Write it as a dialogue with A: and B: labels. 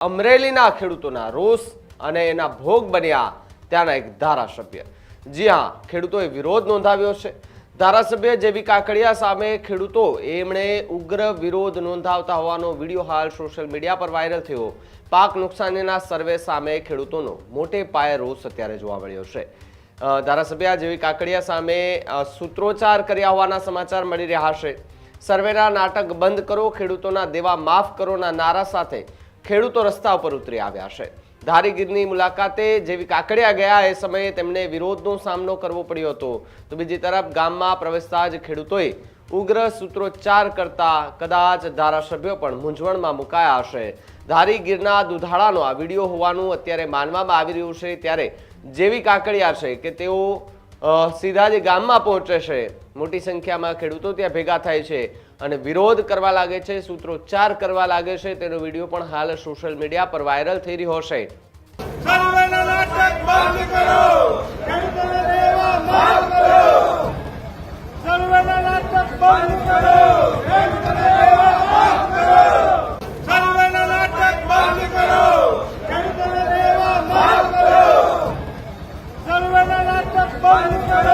A: અમરેલીના ખેડૂતોના રોષ અને એના ભોગ બન્યા ત્યાંના એક ધારાસભ્ય। જી હા, ખેડૂતોએ વિરોધ નોંધાવ્યો છે। ધારાસભ્ય જેવી કાકડિયા સામે ખેડૂતો એમણે ઉગ્ર વિરોધ નોંધાવતા હોવાનો વિડીયો હાલ સોશિયલ મીડિયા પર વાયરલ થયો। પાક નુકસાનીના સર્વે સામે ખેડૂતોનો મોટે પાયે રોષ અત્યારે જોવા મળ્યો છે। ધારાસભ્ય જેવી કાકડિયા સામે સૂત્રોચ્ચાર કર્યા હોવાના સમાચાર મળી રહ્યા છે। સર્વેના નાટક બંધ કરો, ખેડૂતોના દેવા માફ કરોના નારા સાથે ખેડૂતો રસ્તા ઉપર ઉતરી આવ્યા છે। ધારીગીરની મુલાકાતે જેવી કાકડિયા ગયા એ સમયે તેમને વિરોધનો સામનો કરવો પડ્યો હતો, તો બીજી તરફ ગામમાં પ્રવેશતા જ ખેડૂતોએ ઉગ્ર સૂત્રોચ્ચાર કરતા કદાચ ધારાસભ્યો પણ મૂંઝવણમાં મુકાયા હશે। ધારીગીરના દુધાળાનો આ વિડીયો હોવાનું અત્યારે માનવામાં આવી રહ્યું છે, ત્યારે જેવી કાકડિયા છે કે તેઓ સીધા જ ગામમાં પહોંચે છે। મોટી સંખ્યામાં ખેડૂતો ત્યાં ભેગા થાય છે અને વિરોધ કરવા લાગે છે, સૂત્રોચ્ચાર કરવા લાગે છે। તેનો વિડીયો પણ હાલ સોશિયલ મીડિયા પર વાયરલ થઈ રહ્યો છે।
B: સર્વેના નાટક બંધ કરો, ખેડૂતોને દેવા માફ કરો। સર્વેના નાટક બંધ કરો, ખેડૂતોને દેવા માફ કરો। સર્વેના નાટક બંધ કરો, ખેડૂતોને દેવા માફ કરો। સર્વેના નાટક બંધ કરો,